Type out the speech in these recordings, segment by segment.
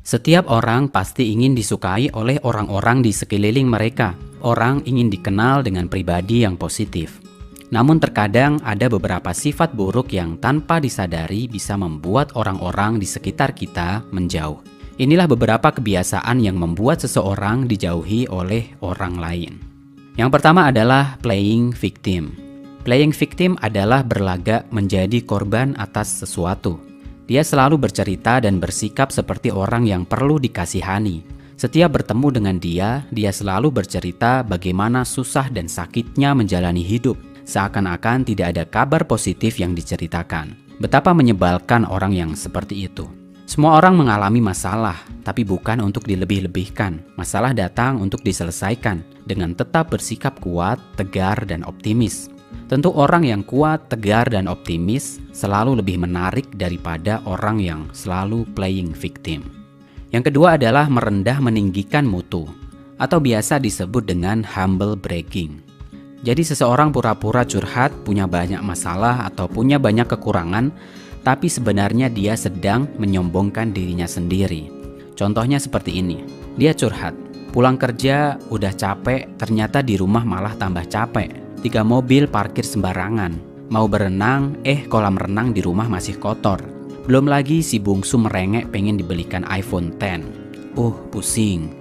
Setiap orang pasti ingin disukai oleh orang-orang di sekeliling mereka. Orang ingin dikenal dengan pribadi yang positif. Namun terkadang ada beberapa sifat buruk yang tanpa disadari bisa membuat orang-orang di sekitar kita menjauh. Inilah beberapa kebiasaan yang membuat seseorang dijauhi oleh orang lain. Yang pertama adalah playing victim. Playing victim adalah berlagak menjadi korban atas sesuatu. Dia selalu bercerita dan bersikap seperti orang yang perlu dikasihani. Setiap bertemu dengan dia selalu bercerita bagaimana susah dan sakitnya menjalani hidup. Seakan-akan tidak ada kabar positif yang diceritakan. Betapa menyebalkan orang yang seperti itu. Semua orang mengalami masalah, tapi bukan untuk dilebih-lebihkan. Masalah datang untuk diselesaikan dengan tetap bersikap kuat, tegar, dan optimis. Tentu orang yang kuat, tegar, dan optimis selalu lebih menarik daripada orang yang selalu playing victim. Yang kedua adalah merendah meninggikan mutu, atau biasa disebut dengan humble bragging. Jadi seseorang pura-pura curhat, punya banyak masalah atau punya banyak kekurangan, tapi sebenarnya dia sedang menyombongkan dirinya sendiri. Contohnya seperti ini, dia curhat, pulang kerja udah capek, ternyata di rumah malah tambah capek. 3 mobil parkir sembarangan. Mau berenang, kolam renang di rumah masih kotor. Belum lagi si bungsu merengek pengen dibelikan iPhone X. Pusing.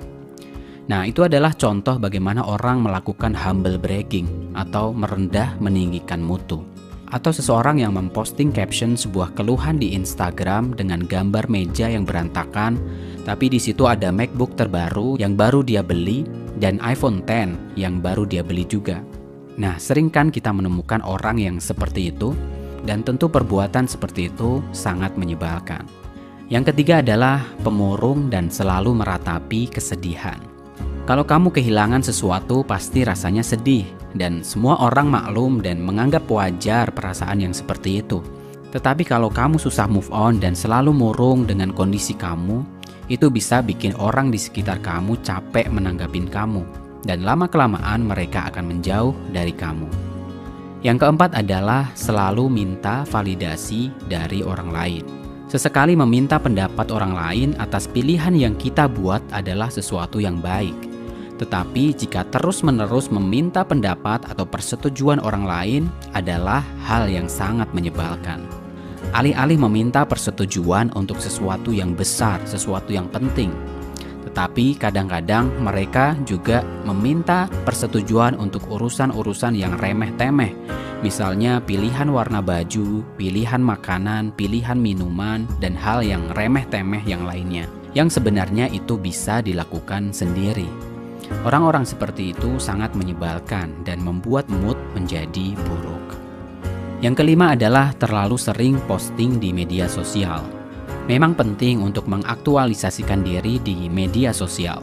Nah, itu adalah contoh bagaimana orang melakukan humble bragging atau merendah meninggikan mutu. Atau seseorang yang memposting caption sebuah keluhan di Instagram dengan gambar meja yang berantakan, tapi di situ ada MacBook terbaru yang baru dia beli dan iPhone X yang baru dia beli juga. Nah, sering kan kita menemukan orang yang seperti itu, dan tentu perbuatan seperti itu sangat menyebalkan. Yang ketiga adalah pemurung dan selalu meratapi kesedihan. Kalau kamu kehilangan sesuatu, pasti rasanya sedih, dan semua orang maklum dan menganggap wajar perasaan yang seperti itu. Tetapi kalau kamu susah move on dan selalu murung dengan kondisi kamu, itu bisa bikin orang di sekitar kamu capek menanggapin kamu. Dan lama-kelamaan mereka akan menjauh dari kamu. Yang keempat adalah selalu minta validasi dari orang lain. Sesekali meminta pendapat orang lain atas pilihan yang kita buat adalah sesuatu yang baik. Tetapi jika terus-menerus meminta pendapat atau persetujuan orang lain adalah hal yang sangat menyebalkan. Alih-alih meminta persetujuan untuk sesuatu yang besar, sesuatu yang penting, tapi kadang-kadang mereka juga meminta persetujuan untuk urusan-urusan yang remeh-temeh. Misalnya pilihan warna baju, pilihan makanan, pilihan minuman, dan hal yang remeh-temeh yang lainnya. Yang sebenarnya itu bisa dilakukan sendiri. Orang-orang seperti itu sangat menyebalkan dan membuat mood menjadi buruk. Yang kelima adalah terlalu sering posting di media sosial. Memang penting untuk mengaktualisasikan diri di media sosial.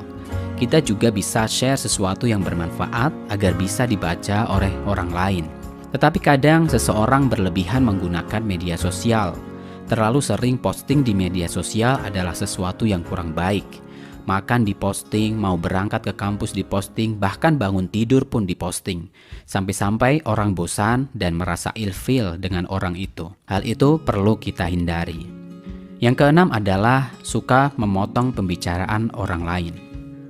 Kita juga bisa share sesuatu yang bermanfaat agar bisa dibaca oleh orang lain. Tetapi kadang seseorang berlebihan menggunakan media sosial. Terlalu sering posting di media sosial adalah sesuatu yang kurang baik. Makan diposting, mau berangkat ke kampus diposting, bahkan bangun tidur pun diposting. Sampai-sampai orang bosan dan merasa ilfeel dengan orang itu. Hal itu perlu kita hindari. Yang keenam adalah suka memotong pembicaraan orang lain.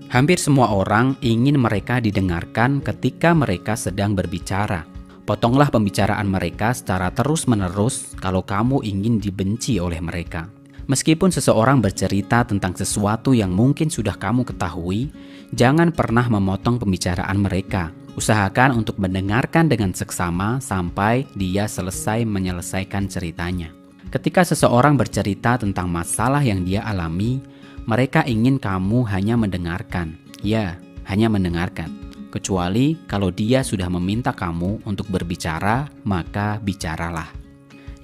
Hampir semua orang ingin mereka didengarkan ketika mereka sedang berbicara. Potonglah pembicaraan mereka secara terus-menerus kalau kamu ingin dibenci oleh mereka. Meskipun seseorang bercerita tentang sesuatu yang mungkin sudah kamu ketahui, jangan pernah memotong pembicaraan mereka. Usahakan untuk mendengarkan dengan seksama sampai dia selesai menyelesaikan ceritanya. Ketika seseorang bercerita tentang masalah yang dia alami, mereka ingin kamu hanya mendengarkan. Ya, hanya mendengarkan. Kecuali kalau dia sudah meminta kamu untuk berbicara, maka bicaralah.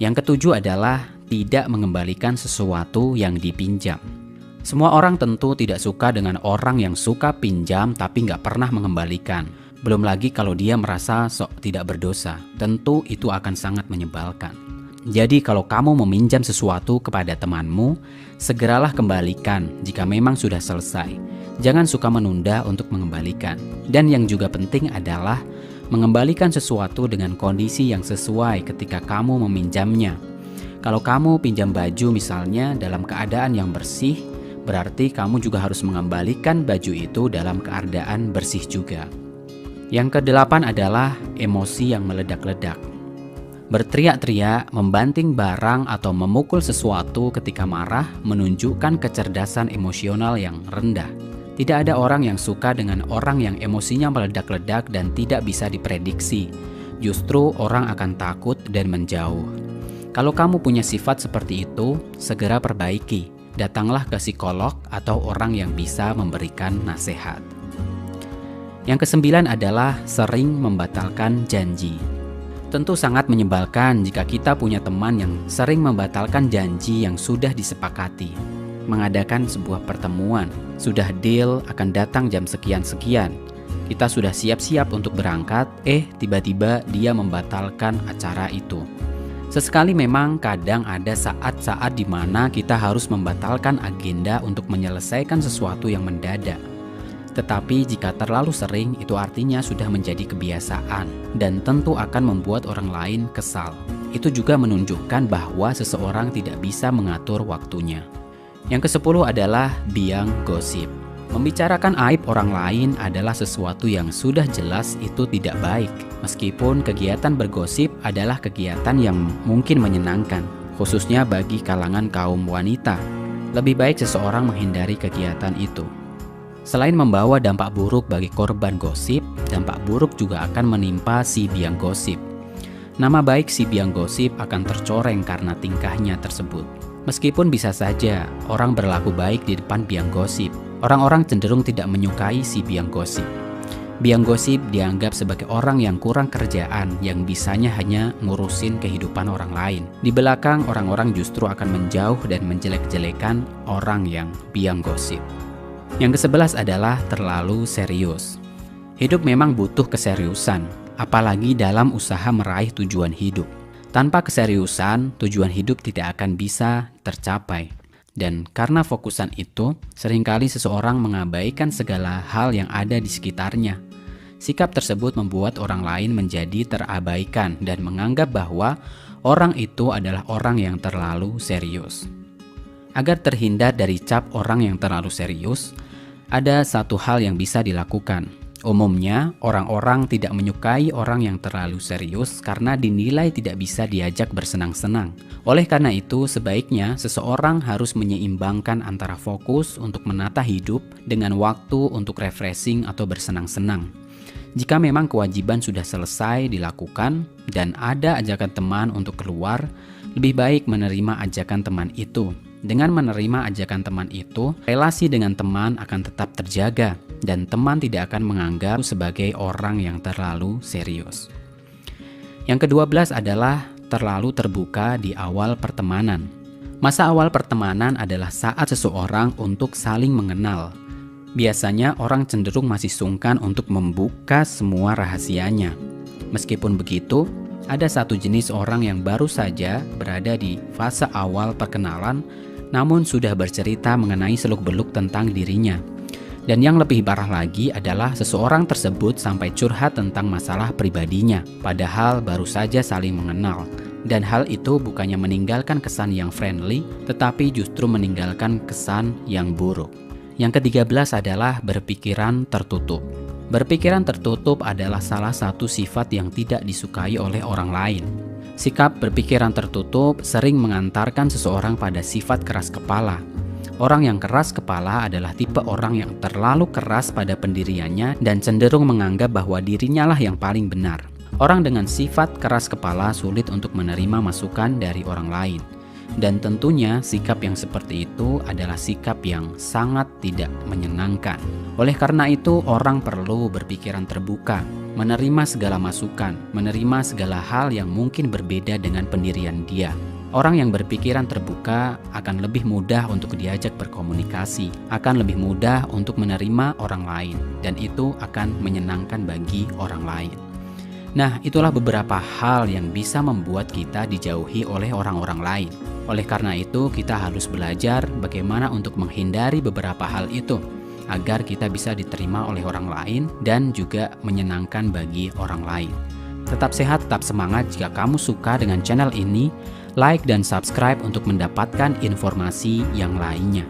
Yang ketujuh adalah tidak mengembalikan sesuatu yang dipinjam. Semua orang tentu tidak suka dengan orang yang suka pinjam tapi nggak pernah mengembalikan. Belum lagi kalau dia merasa sok tidak berdosa. Tentu itu akan sangat menyebalkan. Jadi kalau kamu meminjam sesuatu kepada temanmu, segeralah kembalikan jika memang sudah selesai. Jangan suka menunda untuk mengembalikan. Dan yang juga penting adalah mengembalikan sesuatu dengan kondisi yang sesuai ketika kamu meminjamnya. Kalau kamu pinjam baju misalnya dalam keadaan yang bersih, berarti kamu juga harus mengembalikan baju itu dalam keadaan bersih juga. Yang kedelapan adalah emosi yang meledak-ledak. Berteriak-teriak, membanting barang, atau memukul sesuatu ketika marah menunjukkan kecerdasan emosional yang rendah. Tidak ada orang yang suka dengan orang yang emosinya meledak-ledak dan tidak bisa diprediksi. Justru orang akan takut dan menjauh. Kalau kamu punya sifat seperti itu, segera perbaiki. Datanglah ke psikolog atau orang yang bisa memberikan nasihat. Yang kesembilan adalah sering membatalkan janji. Tentu sangat menyebalkan jika kita punya teman yang sering membatalkan janji yang sudah disepakati. Mengadakan sebuah pertemuan, sudah deal akan datang jam sekian-sekian. Kita sudah siap-siap untuk berangkat, tiba-tiba dia membatalkan acara itu. Sesekali memang kadang ada saat-saat di mana kita harus membatalkan agenda untuk menyelesaikan sesuatu yang mendadak. Tetapi jika terlalu sering, itu artinya sudah menjadi kebiasaan dan tentu akan membuat orang lain kesal. Itu juga menunjukkan bahwa seseorang tidak bisa mengatur waktunya. Yang ke-10 adalah biang gosip. Membicarakan aib orang lain adalah sesuatu yang sudah jelas itu tidak baik. Meskipun kegiatan bergosip adalah kegiatan yang mungkin menyenangkan, khususnya bagi kalangan kaum wanita. Lebih baik seseorang menghindari kegiatan itu. Selain membawa dampak buruk bagi korban gosip, dampak buruk juga akan menimpa si biang gosip. Nama baik si biang gosip akan tercoreng karena tingkahnya tersebut. Meskipun bisa saja orang berlaku baik di depan biang gosip, orang-orang cenderung tidak menyukai si biang gosip. Biang gosip dianggap sebagai orang yang kurang kerjaan, yang bisanya hanya ngurusin kehidupan orang lain. Di belakang, orang-orang justru akan menjauh dan menjelek-jelekan orang yang biang gosip. Yang ke-11 adalah terlalu serius. Hidup memang butuh keseriusan, apalagi dalam usaha meraih tujuan hidup. Tanpa keseriusan, tujuan hidup tidak akan bisa tercapai. Dan karena fokusan itu, seringkali seseorang mengabaikan segala hal yang ada di sekitarnya. Sikap tersebut membuat orang lain menjadi terabaikan dan menganggap bahwa orang itu adalah orang yang terlalu serius. Agar terhindar dari cap orang yang terlalu serius, ada satu hal yang bisa dilakukan. Umumnya, orang-orang tidak menyukai orang yang terlalu serius karena dinilai tidak bisa diajak bersenang-senang. Oleh karena itu, sebaiknya seseorang harus menyeimbangkan antara fokus untuk menata hidup dengan waktu untuk refreshing atau bersenang-senang. Jika memang kewajiban sudah selesai dilakukan dan ada ajakan teman untuk keluar, lebih baik menerima ajakan teman itu. Dengan menerima ajakan teman itu, relasi dengan teman akan tetap terjaga dan teman tidak akan menganggap sebagai orang yang terlalu serius. Yang ke-12 adalah terlalu terbuka di awal pertemanan. Masa awal pertemanan adalah saat seseorang untuk saling mengenal. Biasanya orang cenderung masih sungkan untuk membuka semua rahasianya. Meskipun begitu, ada satu jenis orang yang baru saja berada di fase awal perkenalan, namun sudah bercerita mengenai seluk-beluk tentang dirinya. Dan yang lebih parah lagi adalah seseorang tersebut sampai curhat tentang masalah pribadinya, padahal baru saja saling mengenal. Dan hal itu bukannya meninggalkan kesan yang friendly, tetapi justru meninggalkan kesan yang buruk. Yang ke-13 adalah berpikiran tertutup. Berpikiran tertutup adalah salah satu sifat yang tidak disukai oleh orang lain. Sikap berpikiran tertutup sering mengantarkan seseorang pada sifat keras kepala. Orang yang keras kepala adalah tipe orang yang terlalu keras pada pendiriannya dan cenderung menganggap bahwa dirinya lah yang paling benar. Orang dengan sifat keras kepala sulit untuk menerima masukan dari orang lain. Dan tentunya sikap yang seperti itu adalah sikap yang sangat tidak menyenangkan. Oleh karena itu, orang perlu berpikiran terbuka, menerima segala masukan, menerima segala hal yang mungkin berbeda dengan pendirian dia. Orang yang berpikiran terbuka akan lebih mudah untuk diajak berkomunikasi, akan lebih mudah untuk menerima orang lain, dan itu akan menyenangkan bagi orang lain. Nah, itulah beberapa hal yang bisa membuat kita dijauhi oleh orang-orang lain. Oleh karena itu, kita harus belajar bagaimana untuk menghindari beberapa hal itu, agar kita bisa diterima oleh orang lain dan juga menyenangkan bagi orang lain. Tetap sehat, tetap semangat. Jika kamu suka dengan channel ini, like dan subscribe untuk mendapatkan informasi yang lainnya.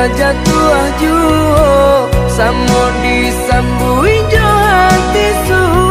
jatuh juo samo disambui jo hati su